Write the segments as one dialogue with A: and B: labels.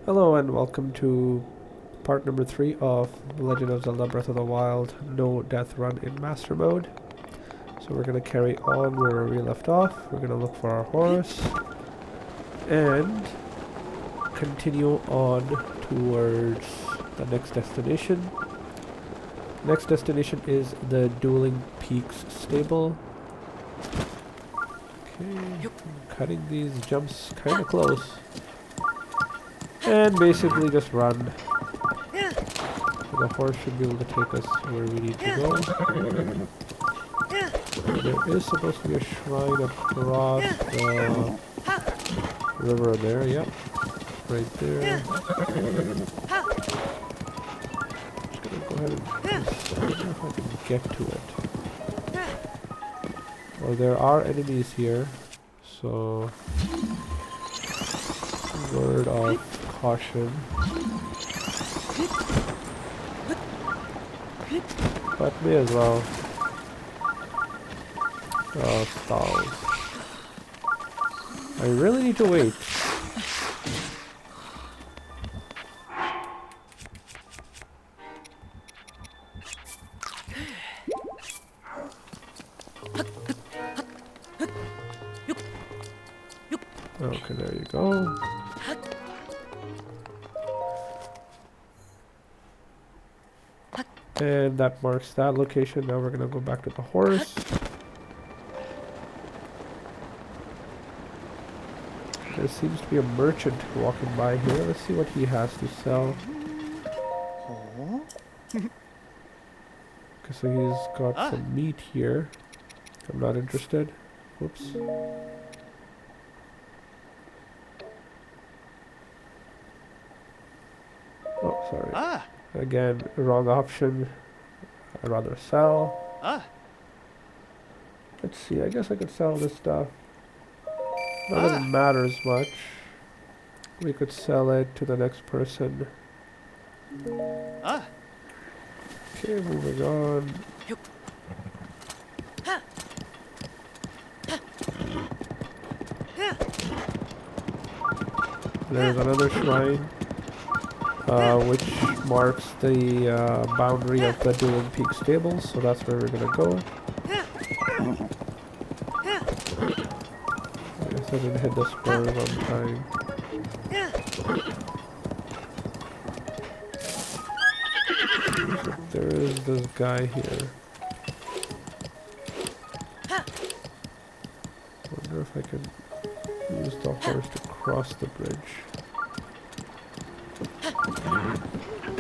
A: Hello and welcome to part number 3 of The Legend of Zelda Breath of the Wild No Death Run in Master Mode. So we're going to carry on where we left off. We're going to look for our horse and continue on towards the next destination. Next destination is the Dueling Peaks stable. Okay, I'm cutting these jumps kind of close. And basically just run. So the horse should be able to take us where we need to go. There is supposed to be a shrine across the river there, yep. Right there. Just gonna go ahead and see if I can get to it. Well, there are enemies here, so word of caution. But may as well. Oh, stalls. I really need to wait. Okay, there you go. And that marks that location. Now we're gonna go back to the horse. There seems to be a merchant walking by here. Let's see what he has to sell. Okay, so he's got some meat here. I'm not interested. Whoops. Oh, sorry. Again, wrong option. I'd rather sell. Let's see, I guess I could sell this stuff. Not that it matters much. We could sell it to the next person. Okay, moving on. There's another shrine, which marks the boundary of the Dueling Peak stables, so that's where we're gonna go. I guess I didn't hit the spurs on time. So there is this guy here. Wonder if I can use the horse to cross the bridge.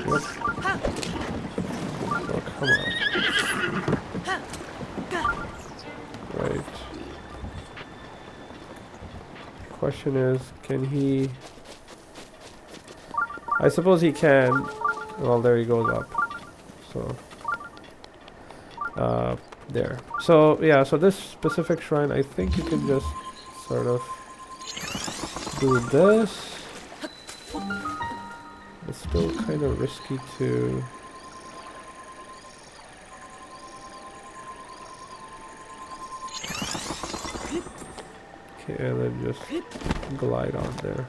A: Yep. Oh, come on. Right. Question is, can he... I suppose he can. Well, there he goes up. So... there. So, yeah, so this specific shrine, I think you can just sort of do this. It's still kind of risky to... Okay, and then just glide on there.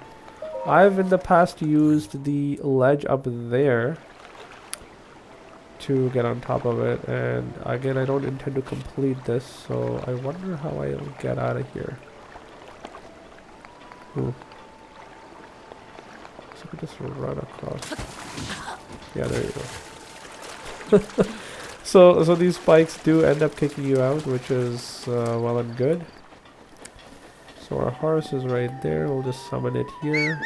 A: I've in the past used the ledge up there to get on top of it, and again, I don't intend to complete this, so I wonder how I'll get out of here. Ooh. So I could just run across. Yeah, there you go. So these spikes do end up kicking you out, which is well and good. So our horse is right there. We'll just summon it here.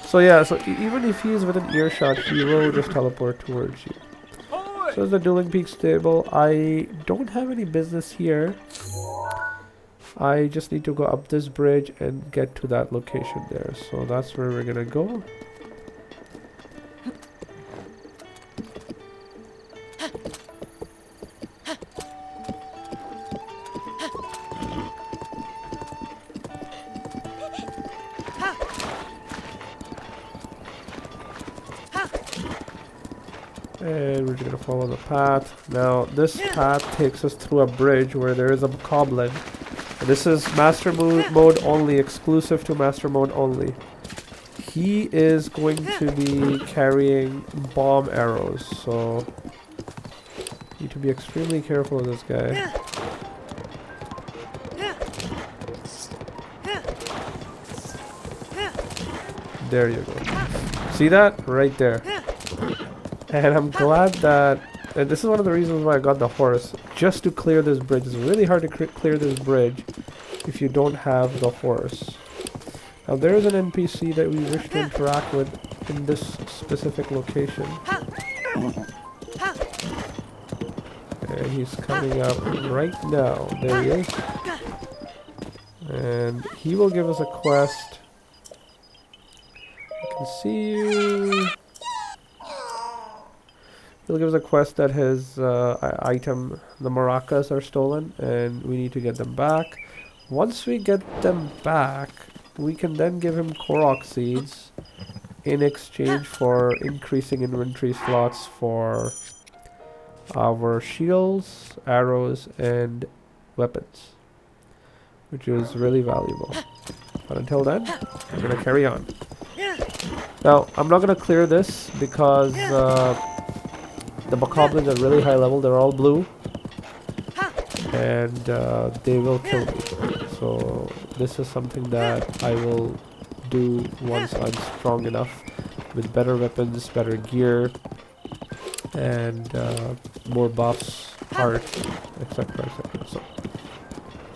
A: So yeah, so even if he's within earshot, he will just teleport towards you. So it's the Dueling Peak stable. I don't have any business here. I just need to go up this bridge and get to that location there. So that's where we're gonna go. And we're just gonna follow the path. Now this path takes us through a bridge where there is a goblin This is master mode only, exclusive to master mode only. He is going to be carrying bomb arrows, so need to be extremely careful of this guy. There you go. See that? Right there. And I'm glad that... And this is one of the reasons why I got the horse. Just to clear this bridge. It's really hard to clear this bridge if you don't have the horse. Now there is an NPC that we wish to interact with in this specific location. And he's coming up right now. There he is. And he will give us a quest. I can see you. He'll give us a quest that his item, the maracas, are stolen, and we need to get them back. Once we get them back, we can then give him Korok seeds in exchange for increasing inventory slots for our shields, arrows, and weapons, which is really valuable. But until then, we're gonna carry on. Now, I'm not gonna clear this because the bokoblins are really high level. They're all blue, and they will kill me. So this is something that I will do once I'm strong enough with better weapons, better gear, and more buffs, art, etc, etc. So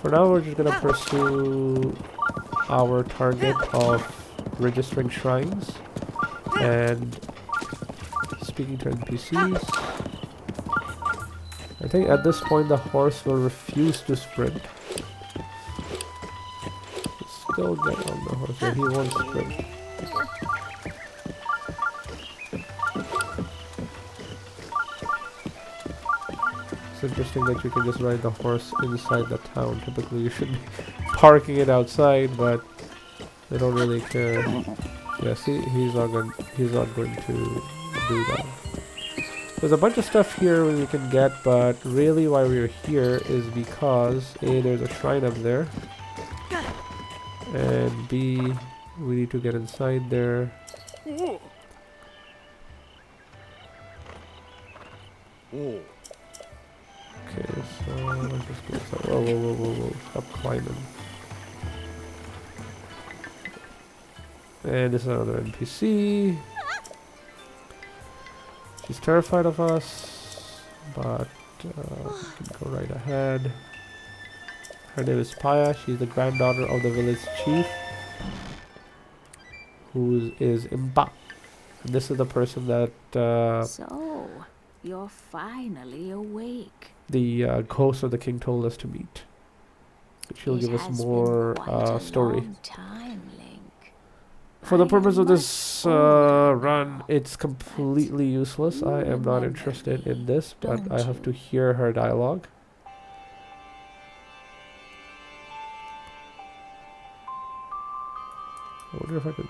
A: for now we're just gonna pursue our target of registering shrines and speaking to NPCs. I think at this point the horse will refuse to sprint. Still get on the horse, but he won't sprint. It's interesting that you can just ride the horse inside the town. Typically you should be parking it outside, but they don't really care. Yeah, see, he's not going to do that. There's a bunch of stuff here we can get, but really why we're here is because A, there's a shrine up there, and B, we need to get inside there. Okay, so let's just go inside. Whoa, whoa, whoa, whoa, whoa, stop climbing. And this is another NPC. She's terrified of us, but we can go right ahead. Her name is Paya. She's the granddaughter of the village chief, who is Impa. And this is the person that...
B: So, you're finally awake.
A: The ghost of the king told us to meet. She'll give us more story. For the purpose of this run, it's completely useless. I am not interested in this, but I have to hear her dialogue. I wonder if I could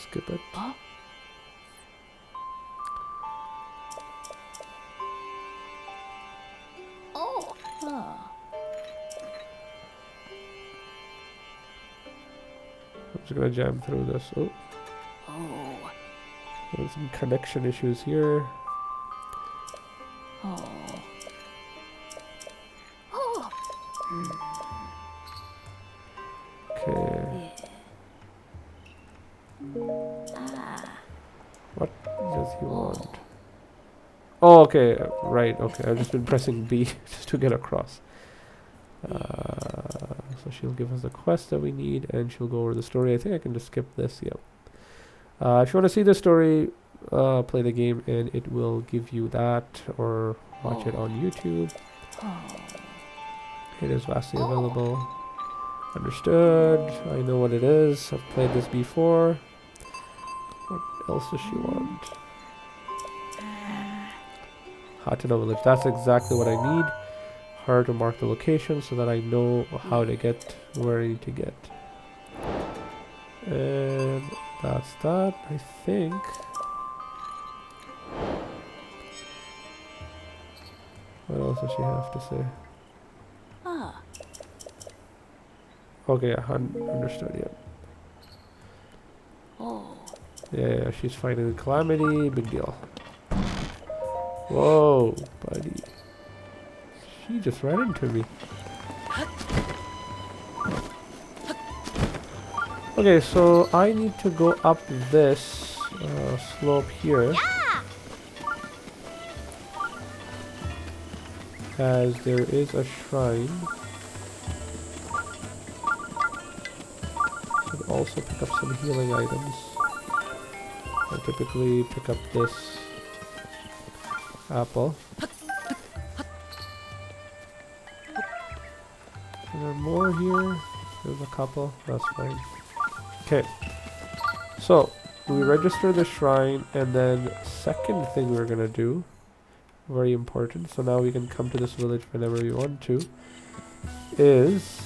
A: skip it. I'm just gonna jam through this. Oh. There's some connection issues here. Okay. What does he want? Oh, okay. Right, okay. I've just been pressing B just to get across. So she'll give us the quest that we need, and she'll go over the story. I think I can just skip this. Yep. If you want to see the story, play the game, and it will give you that, or watch it on YouTube. It is vastly available. Understood. I know what it is. I've played this before. What else does she want? Hateno village. That's exactly what I need. Her to mark the location so that I know how to get where I need to get. And that's that, I think. What else does she have to say? Okay, understood, yeah.
B: Oh.
A: Yeah, she's fighting the Calamity. Big deal. Whoa, buddy. She just ran into me. Okay, so I need to go up this slope here. As there is a shrine. Should also pick up some healing items. I typically pick up this apple. Are there more here? There's a couple. That's fine. Okay. So, we register the shrine, and then second thing we're gonna do, very important, so now we can come to this village whenever we want to, is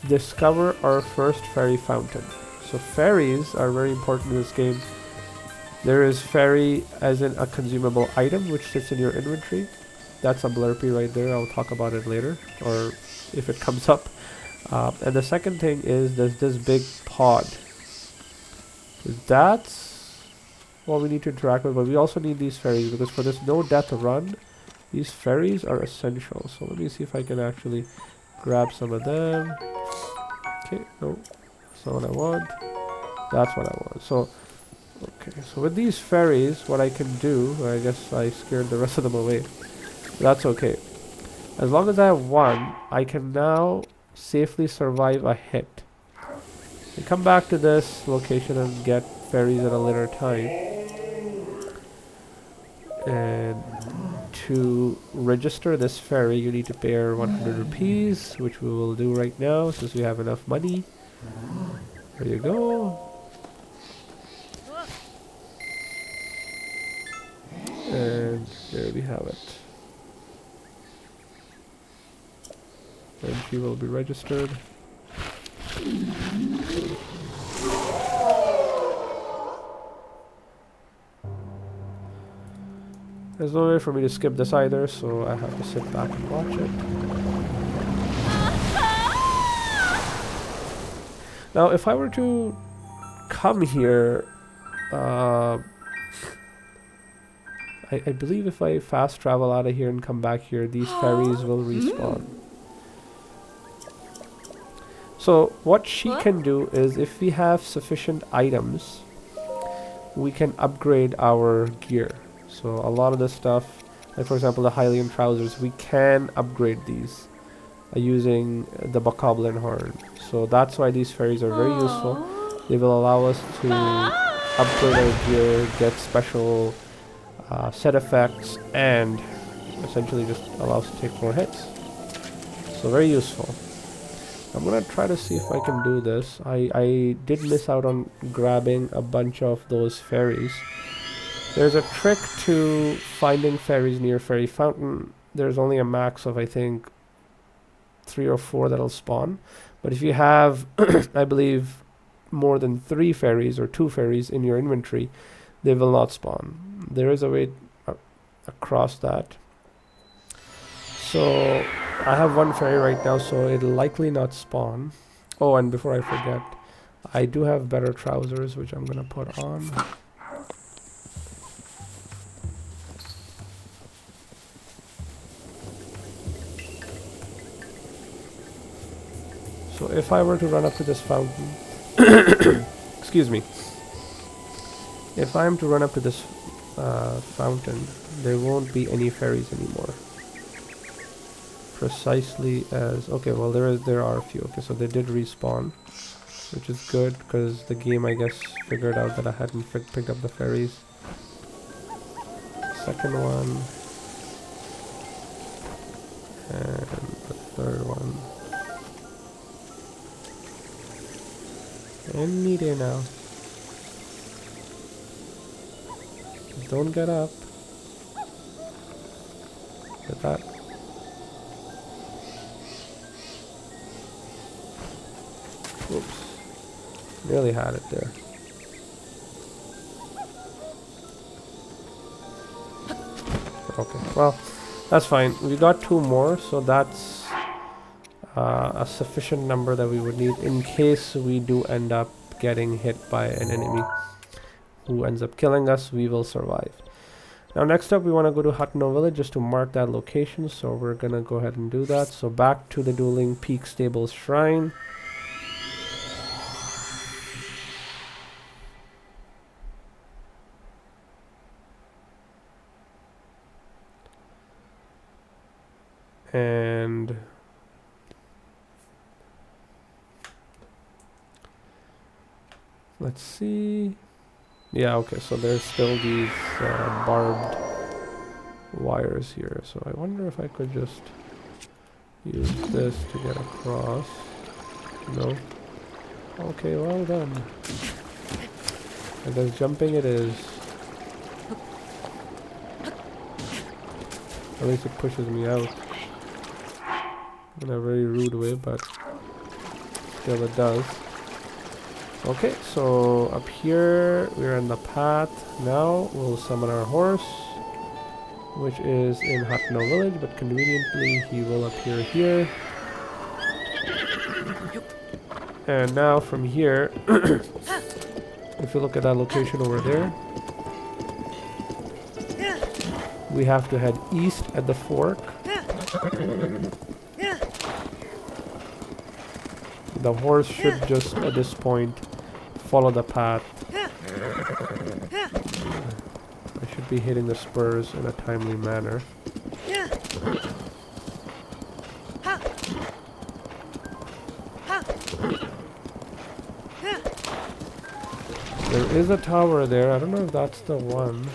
A: discover our first fairy fountain. So fairies are very important in this game. There is fairy as in a consumable item which sits in your inventory. That's a blurpy right there. I'll talk about it later, or if it comes up. And the second thing is there's this big pod. That's what we need to interact with, but we also need these fairies because for this no death run, these fairies are essential. So let me see if I can actually grab some of them. Okay, no, that's not what I want. That's what I want. So, okay, so with these fairies, what I can do, I guess I scared the rest of them away. That's okay. As long as I have one, I can now safely survive a hit. We come back to this location and get fairies at a later time. And to register this fairy, you need to pay her 100 rupees, which we will do right now since we have enough money. There you go. And there we have it. And she will be registered. There's no way for me to skip this either, so I have to sit back and watch it. Now, if I were to come here, I believe if I fast travel out of here and come back here, these fairies will respawn. So what she can do is, if we have sufficient items, we can upgrade our gear. So a lot of this stuff, like for example the Hylian trousers, we can upgrade these using the Bokoblin horn. So that's why these fairies are very useful. They will allow us to upgrade our gear, get special set effects, and essentially just allow us to take more hits. So very useful. I'm gonna try to see if I can do this. I did miss out on grabbing a bunch of those fairies. There's a trick to finding fairies near Fairy Fountain. There's only a max of, I think, 3 or 4 that'll spawn. But if you have, I believe, more than 3 fairies or 2 fairies in your inventory, they will not spawn. There is a way across that. So I have 1 fairy right now, so it'll likely not spawn. Oh, and before I forget, I do have better trousers, which I'm gonna put on. So if I were to run up to this fountain, excuse me, if I'm to run up to this fountain, there won't be any fairies anymore. Precisely as, okay, well there are a few. Okay, so they did respawn, which is good because the game, I guess, figured out that I hadn't picked up the fairies. Second one, and the third one. Any day now. Don't get up. Get that. Oops. Nearly had it there. Okay, well, that's fine. We got 2 more, so that's a sufficient number that we would need in case we do end up getting hit by an enemy who ends up killing us. We will survive. Now next up we want to go to Hatno village just to mark that location, so we're gonna go ahead and do that. So back to the Dueling Peak Stables Shrine. And let's see. Yeah, okay, so there's still these barbed wires here. So I wonder if I could just use this to get across. No. Okay, well done. I guess jumping it is. At least it pushes me out. In a very rude way, but still it does. Okay, so up here we're in the path. Now we'll summon our horse, which is in Hatno village, but conveniently he will appear here. And now from here, if you look at that location over there, we have to head east at the fork. The horse should just, at this point, follow the path. I should be hitting the spurs in a timely manner. There is a tower there. I don't know if that's the one.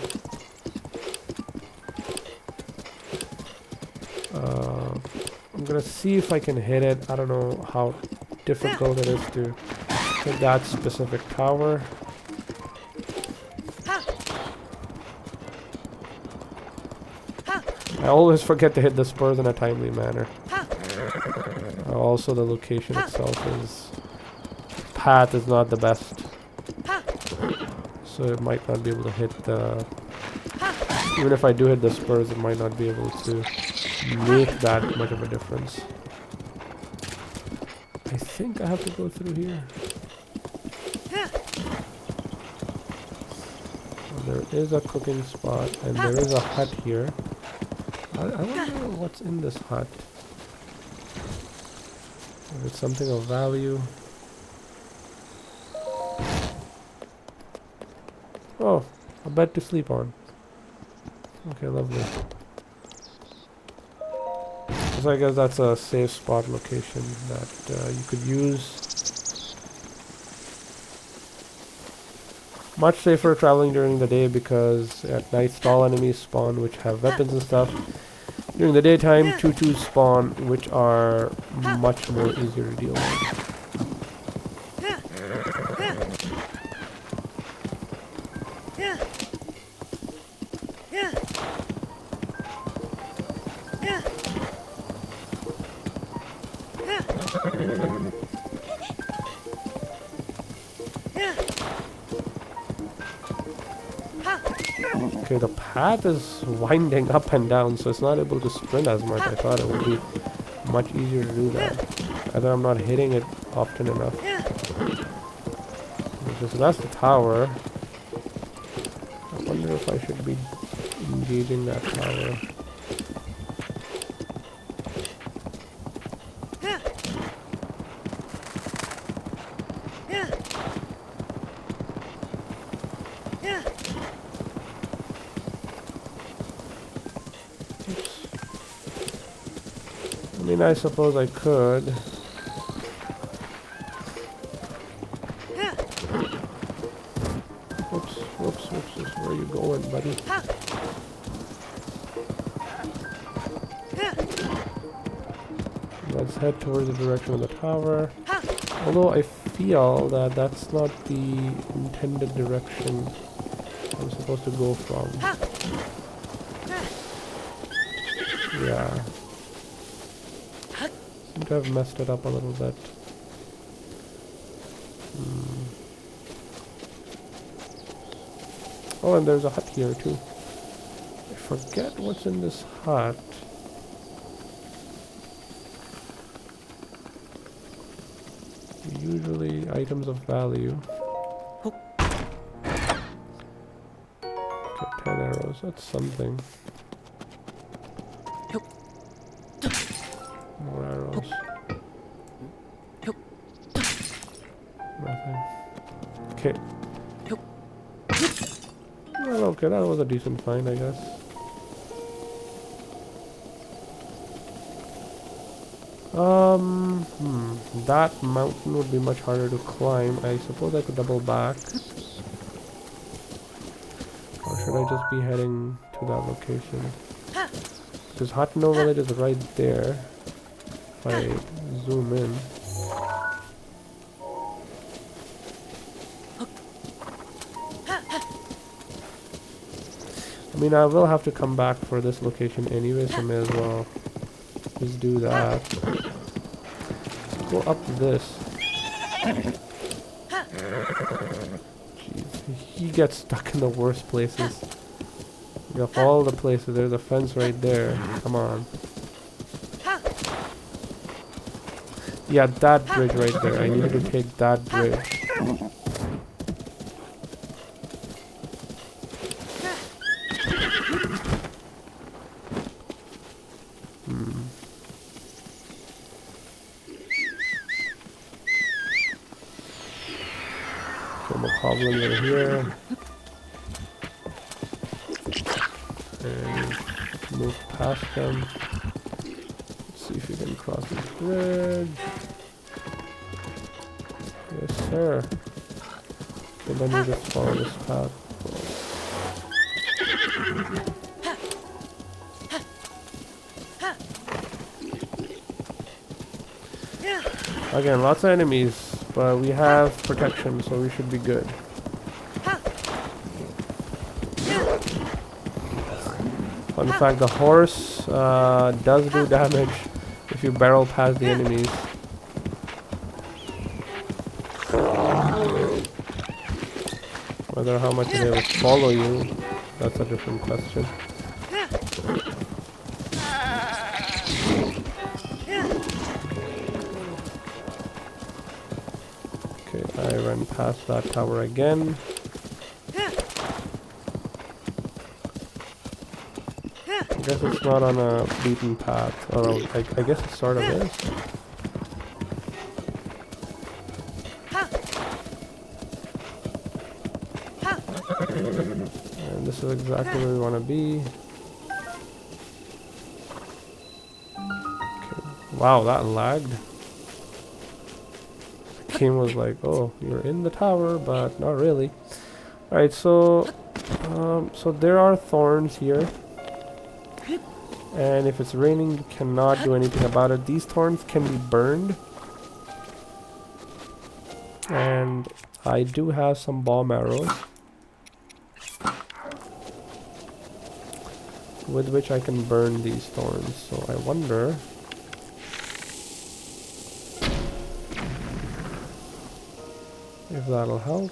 A: I'm gonna see if I can hit it. I don't know how difficult it is to hit that specific tower. I always forget to hit the spurs in a timely manner. Also, the location itself is... path is not the best. So it might not be able to hit the... even if I do hit the spurs, it might not be able to make that much of a difference. I think I have to go through here. Well, there is a cooking spot and there is a hut here. I wonder what's in this hut. If it's something of value. Oh, a bed to sleep on. Okay, lovely. So I guess that's a safe spot location that you could use. Much safer traveling during the day because at night stall enemies spawn which have weapons and stuff. During the daytime, tutus spawn which are much more easier to deal with. Okay, the path is winding up and down, so it's not able to sprint as much. I thought it would be much easier to do that. Either I'm not hitting it often enough. Okay, so that's the tower. I wonder if I should be engaging that tower. I mean, I suppose I could. Whoops, where are you going, buddy? Let's head towards the direction of the tower. Although I feel that that's not the intended direction I'm supposed to go from. Yeah. Seem to have messed it up a little bit. Oh, and there's a hut here too. I forget what's in this hut. usually items of value. Okay, 10 arrows, that's something. More arrows. Nothing. Okay. Well, okay, that was a decent find, I guess. That mountain would be much harder to climb. I suppose I could double back. Or should I just be heading to that location? Because Hatno village is right there. If I zoom in. I mean, I will have to come back for this location anyway, so may as well just do that. Go up this. Jeez, he gets stuck in the worst places. Of all the places, there's a fence right there. Come on. Yeah, that bridge right there. I needed to take that bridge. Goblins are here. And move past them. Let's see if you can cross this bridge. Yes, sir. And then you just follow this path. Again, lots of enemies, but we have protection, so we should be good. In fact, the horse does do damage if you barrel past the enemies. Whether how much they will follow you, that's a different question. Okay, I ran past that tower again. I guess it's not on a beaten path, or I guess it sort of is. And this is exactly where we want to be. Okay. Wow, that lagged. The game was like, oh, you're in the tower, but not really. Alright, so there are thorns here. And if it's raining, you cannot do anything about it. These thorns can be burned. And I do have some bomb arrows, with which I can burn these thorns. So I wonder if that'll help.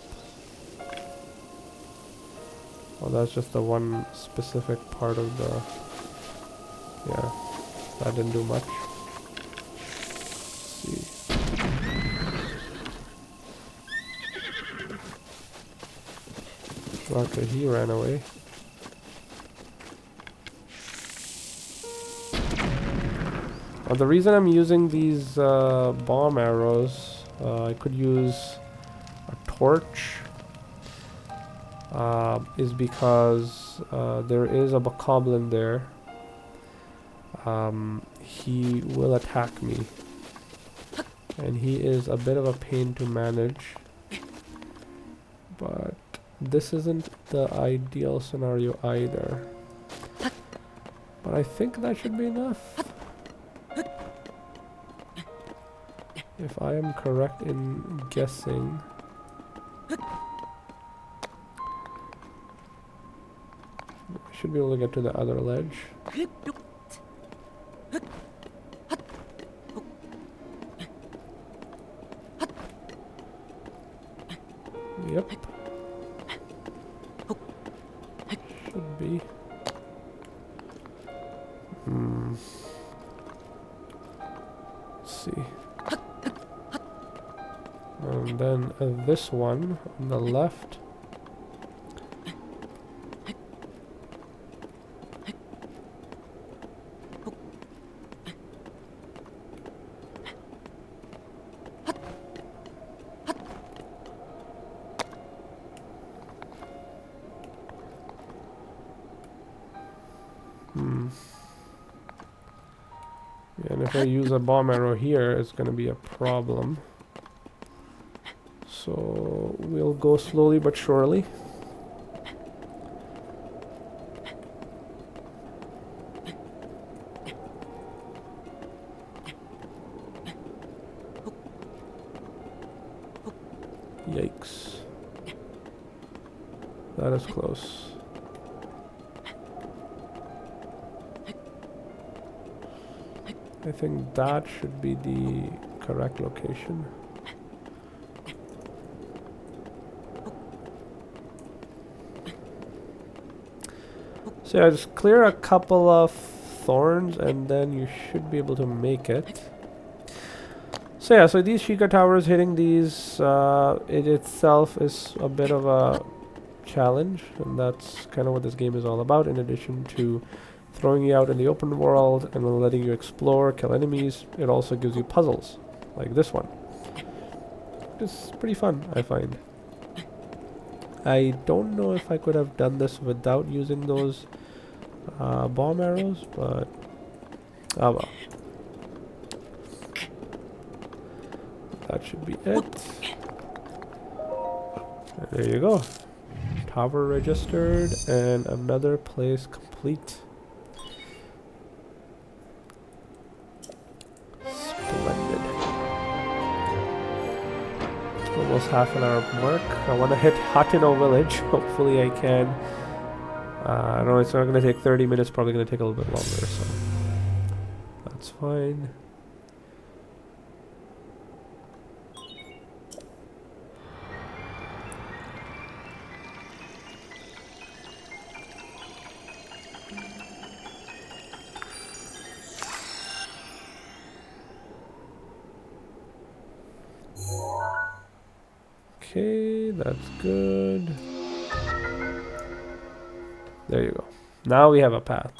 A: Oh, that's just the one specific part of the... Yeah, that didn't do much. Let's see. Okay, he ran away. The reason I'm using these bomb arrows, I could use a torch, is because there is a bokoblin there. He will attack me, and he is a bit of a pain to manage, but this isn't the ideal scenario either. But I think that should be enough, if I am correct in guessing. I should be able to get to the other ledge. Yep. Should be. Let's see. And then this one on the left. And if I use a bomb arrow here, it's going to be a problem. So we'll go slowly but surely. Yikes. That is close. I think that should be the correct location. So yeah, just clear a couple of thorns and then you should be able to make it. So yeah, so these Sheikah towers, hitting these, it itself is a bit of a challenge, and that's kind of what this game is all about. In addition to throwing you out in the open world and then letting you explore, kill enemies, it also gives you puzzles, like this one. It's pretty fun, I find. I don't know if I could have done this without using those bomb arrows, but oh well. That should be it. And there you go. Tower registered and another place complete. Splendid. Almost half an hour mark. I want to hit Hatino village. Hopefully I can. I know it's not going to take 30 minutes, probably going to take a little bit longer, so that's fine. Okay, that's good. There you go. Now we have a path.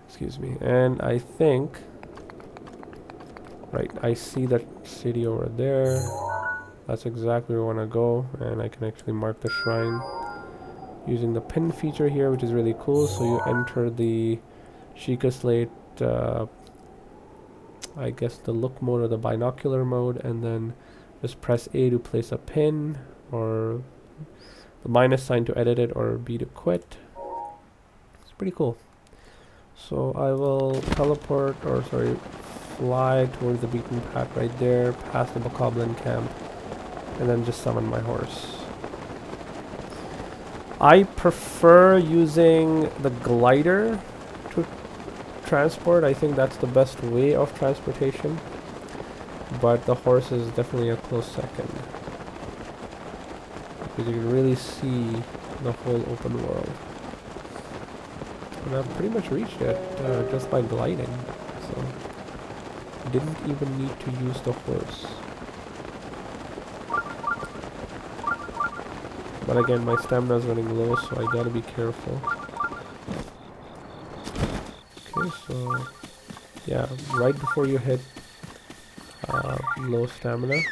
A: Excuse me. And I think... Right, I see that city over there. That's exactly where I want to go. And I can actually mark the shrine using the pin feature here, which is really cool. So you enter the Sheikah Slate, I guess the look mode or the binocular mode, and then just press A to place a pin, or the minus sign to edit it, or B to quit. It's pretty cool. So I will teleport, or sorry, fly towards the beaten path right there, past the Bokoblin camp, and then just summon my horse. I prefer using the glider to transport. I think that's the best way of transportation, but the horse is definitely a close second, because you can really see the whole open world. And I've pretty much reached it just by gliding, so didn't even need to use the horse. But again, my stamina is running low, so I gotta be careful. Okay, so yeah, right before you hit low stamina. Okay,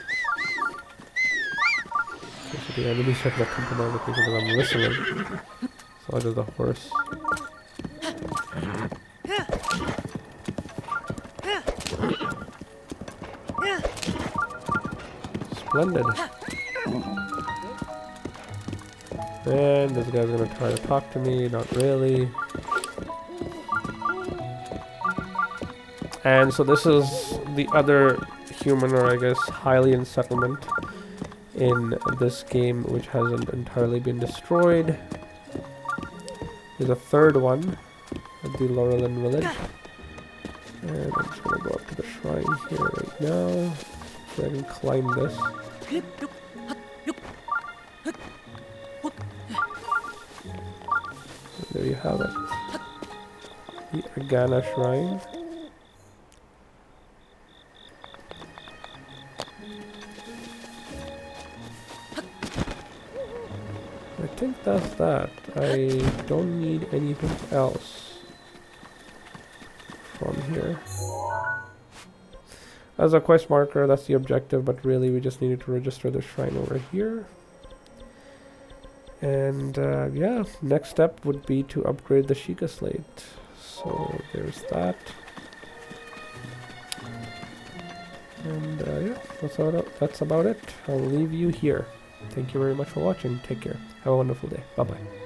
A: so the enemies are gonna come to my location because I'm whistling. So does the horse. Splendid. And this guy's gonna try to talk to me, not really. And so this is the other human, or I guess Hylian settlement in this game, which hasn't entirely been destroyed. There's a third one at the Laurelin village. And I'm just gonna go up to the shrine here right now, so I can climb this. And there you have it. The Agana shrine. I think that's that. I don't need anything else from here. As a quest marker, that's the objective, but really we just needed to register the shrine over here. And yeah, next step would be to upgrade the Sheikah Slate. So there's that. And yeah, that's about it. I'll leave you here. Thank you very much for watching. Take care. Have a wonderful day. Bye-bye.